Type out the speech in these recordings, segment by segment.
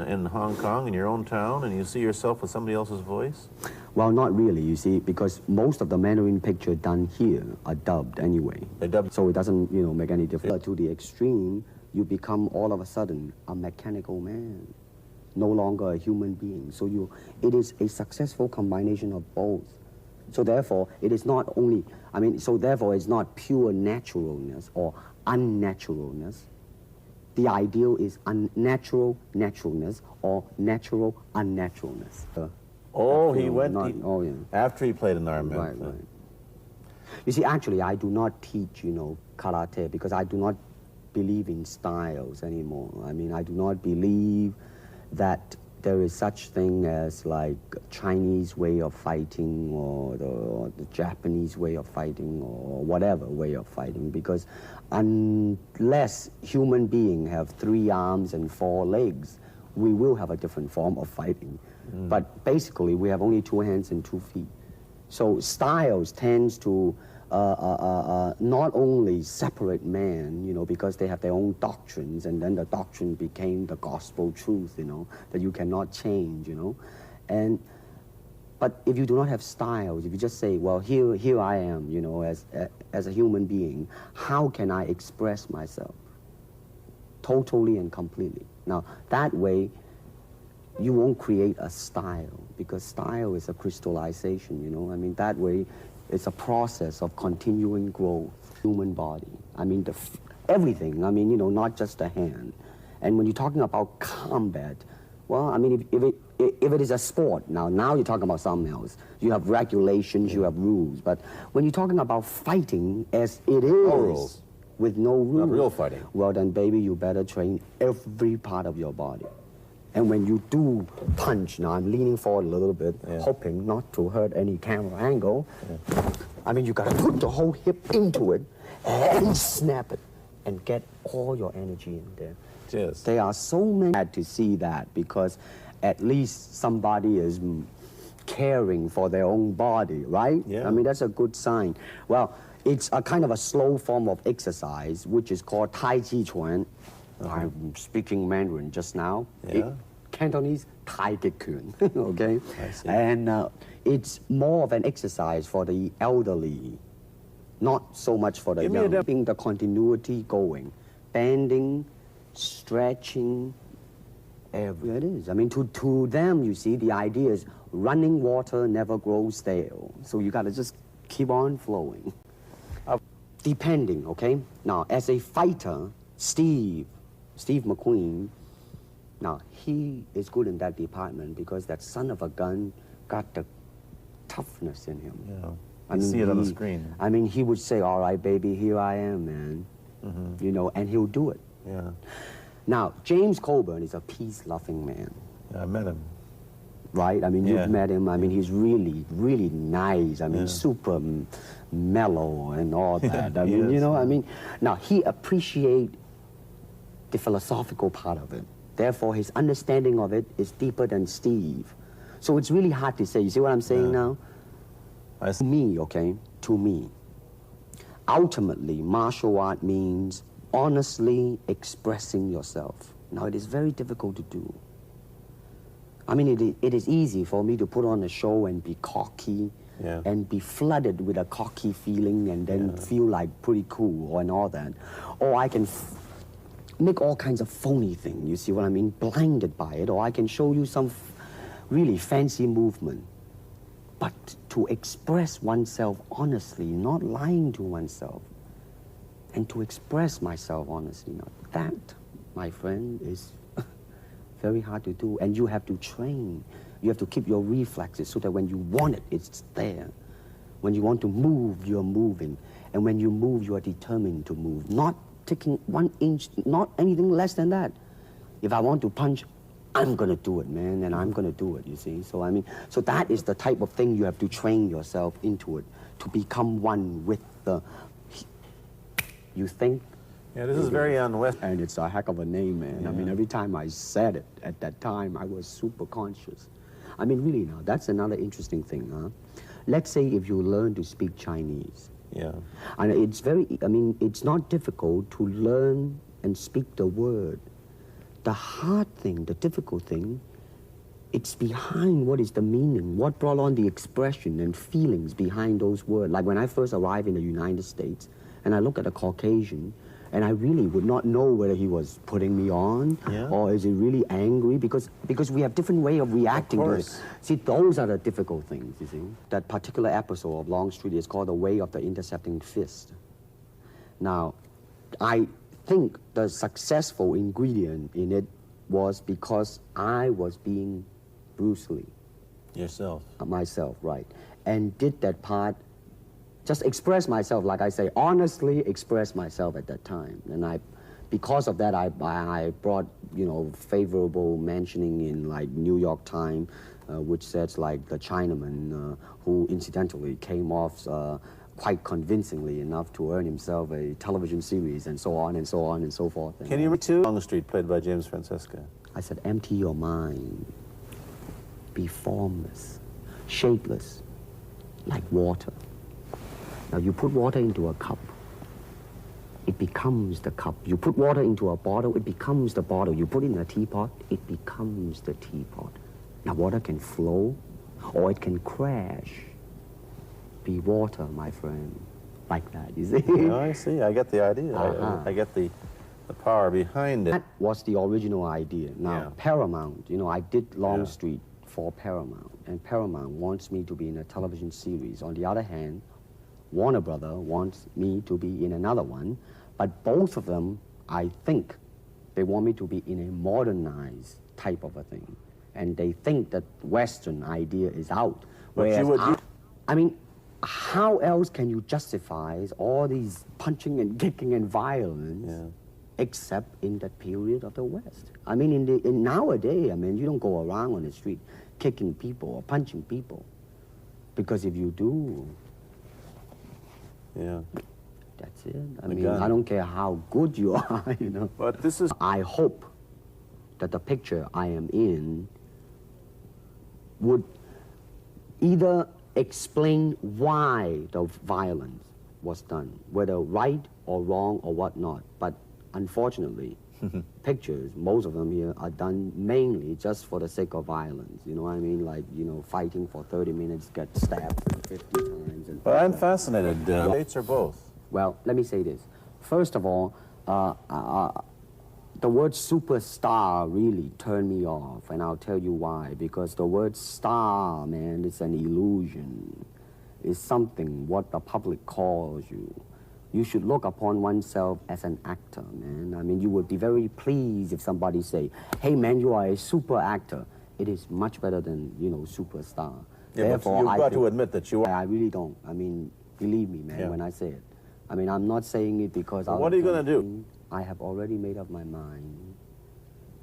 in Hong Kong, in your own town, and you see yourself with somebody else's voice? Well, not really, you see, because most of the Mandarin picture done here are dubbed anyway. They're dubbed. So it doesn't, you know, make any difference. To the extreme, you become all of a sudden a mechanical man, no longer a human being. So it is a successful combination of both. So therefore, it is not only, so therefore it's not pure naturalness or unnaturalness. The ideal is unnatural naturalness or natural unnaturalness. He went after he played in the army. Right. You see, actually, I do not teach, karate because I do not believe in styles anymore. I do not believe that there is such thing as like Chinese way of fighting or the Japanese way of fighting or whatever way of fighting, because unless human beings have 3 arms and 4 legs, we will have a different form of fighting. But basically, we have only 2 hands and 2 feet. So styles tends to not only separate man, because they have their own doctrines, and then the doctrine became the gospel truth, that you cannot change, But if you do not have styles, if you just say, well, here I am, as a human being, how can I express myself totally and completely? Now, that way, you won't create a style, because style is a crystallization, that way, it's a process of continuing growth, human body. Everything, not just the hand. And when you're talking about combat, well, if it is a sport, now you're talking about something else. You have regulations, you have rules. But when you're talking about fighting as it is, no rules. With no rules. Not real fighting. Well, then, baby, you better train every part of your body. And when you do punch, now I'm leaning forward a little bit, hoping not to hurt any camera angle. You gotta put the whole hip into it and snap it and get all your energy in there. Yes. They are so mad to see that, because at least somebody is caring for their own body, right? Yeah. That's a good sign. Well, it's a kind of a slow form of exercise, which is called Tai Chi Chuan. I'm speaking Mandarin just now. Yeah. Cantonese, Tai Chi Chuan, okay? I see. And it's more of an exercise for the elderly, not so much for the young. Keeping the continuity going, bending, stretching, it is. To them, you see, the idea is running water never grows stale. So you got to just keep on flowing. Depending, okay? Now, as a fighter, Steve McQueen, now, he is good in that department because that son of a gun got the toughness in him. Yeah. You see it on the screen. He would say, all right, baby, here I am, man. And he'll do it. Yeah. Now, James Coburn is a peace-loving man. Yeah, I met him. Right? You've met him. He's really, really nice. Super mellow and all that. Now, he appreciates the philosophical part of it. Therefore, his understanding of it is deeper than Steve. So it's really hard to say. You see what I'm saying now? To me, okay, to me, ultimately, martial art means honestly expressing yourself. Now, it is very difficult to do. It is easy for me to put on a show and be cocky and be flooded with a cocky feeling and then feel like pretty cool and all that. Or I can make all kinds of phony things, you see what I mean, blinded by it, or I can show you some really fancy movement. But to express oneself honestly, not lying to oneself, and to express myself honestly, now that, my friend, is very hard to do, and you have to train. You have to keep your reflexes so that when you want it, it's there. When you want to move, you're moving, and when you move, you are determined to move, not taking 1 inch, not anything less than that. If I want to punch, I'm gonna do it, man, and I'm gonna do it, you see? So so that is the type of thing you have to train yourself into it, to become one with the, you think? Yeah, this is very un-Western. And it's a heck of a name, man. Yeah. Every time I said it at that time, I was super conscious. Really now, that's another interesting thing, huh? Let's say if you learn to speak Chinese. Yeah. And it's very, it's not difficult to learn and speak the word. the hard thing, the difficult thing, it's behind what is the meaning, what brought on the expression and feelings behind those words. Like when I first arrived in the United States, and I look at a Caucasian, and I really would not know whether he was putting me on or is he really angry, because we have different way of reacting to it. See, those are the difficult things, you see. That particular episode of Longstreet is called The Way of the Intercepting Fist. Now, I think the successful ingredient in it was because I was being Bruce Lee. Yourself. Myself, right. And did that part, just express myself, like I say, honestly express myself at that time. And because of that, I brought, you know, favorable mentioning in like New York Times, which says like the Chinaman, who incidentally came off quite convincingly enough to earn himself a television series and so on and so on and so forth. Can you read to Longstreet, played by James Francesca? I said, empty your mind, be formless, shapeless, like water. Now, you put water into a cup, it becomes the cup. You put water into a bottle, it becomes the bottle. You put it in a teapot, it becomes the teapot. Now, water can flow, or it can crash. Be water, my friend. Like that, you see? Yeah, I see. I get the idea. I get the power behind it. That was the original idea. Now, Paramount, you know, I did Longstreet for Paramount, and Paramount wants me to be in a television series. On the other hand, Warner Brother wants me to be in another one, but both of them, I think, they want me to be in a modernized type of a thing. And they think that Western idea is out. Whereas I mean, how else can you justify all these punching and kicking and violence except in that period of the West? I mean, in nowadays, I mean, you don't go around on the street kicking people or punching people. Because if you do, that's it. I mean, I don't care how good you are, you know. But this is... I hope that the picture I am in would either explain why the violence was done, whether right or wrong or whatnot. But unfortunately, pictures, most of them here, are done mainly just for the sake of violence. You know what I mean? Like, you know, fighting for 30 minutes, get stabbed 50 times. And but I'm fascinated. States or both? Well, let me say this. First of all, the word superstar really turned me off, and I'll tell you why. Because the word star, man, is an illusion. It's something what the public calls you. You should look upon oneself as an actor, man. I mean, you would be very pleased if somebody say, hey, man, you are a super actor. It is much better than, you know, superstar. Yeah, therefore, you've got to admit that you are. I really don't. I mean, believe me, man, when I say it. I mean, I'm not saying it because what are you going to do? I have already made up my mind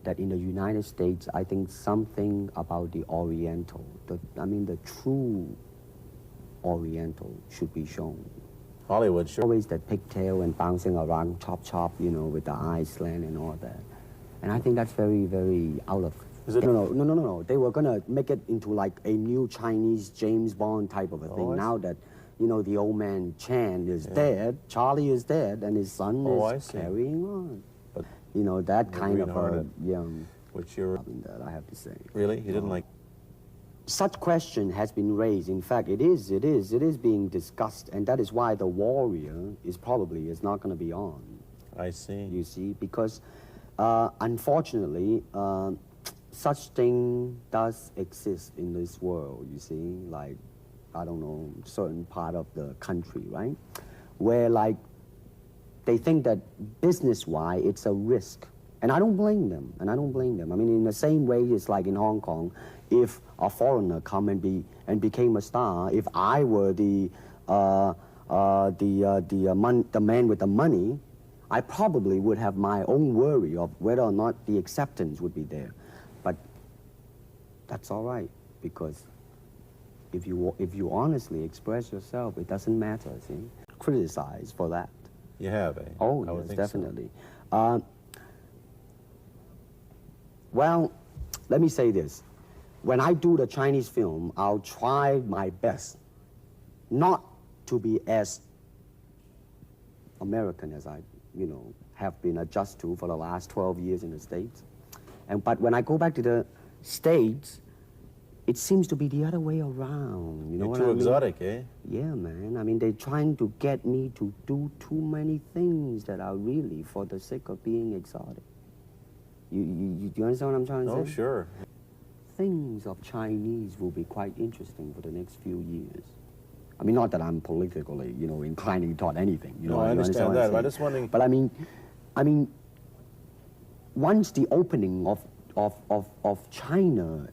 that in the United States, I think something about the Oriental, the true Oriental should be shown. Hollywood, sure. Always that pigtail and bouncing around, chop, you know, with the eyes slant and all that. And I think that's very, very out of... No. They were going to make it into like a new Chinese James Bond type of a thing. Now that, you know, the old man Chan is dead, Charlie is dead, and his son is carrying on. But, you know, that kind of a... which you're... that I have to say. Really? You didn't like... Such question has been raised. In fact, it is being discussed, and that is why The Warrior is not going to be on. I see. You see, because unfortunately, such thing does exist in this world, you see, like, I don't know, certain part of the country, right? Where, like, they think that business-wise, it's a risk. And I don't blame them, I mean, in the same way, it's like in Hong Kong, if a foreigner come and became a star, if I were the man with the money, I probably would have my own worry of whether or not the acceptance would be there. But that's all right, because if you honestly express yourself, it doesn't matter, see? Criticize for that. You have, eh? Oh, yes, definitely. So. Well, let me say this. When I do the Chinese film, I'll try my best not to be as American as I, you know, have been adjusted to for the last 12 years in the States. But when I go back to the States, it seems to be the other way around. You know what I mean? You're too exotic, eh? Yeah, man. I mean, they're trying to get me to do too many things that are really for the sake of being exotic. You understand what I'm trying to say? Oh, sure. Things of Chinese will be quite interesting for the next few years. I mean, not that I'm politically, inclining toward anything. No, I understand that. I'm just wondering. But I mean, once the opening of China,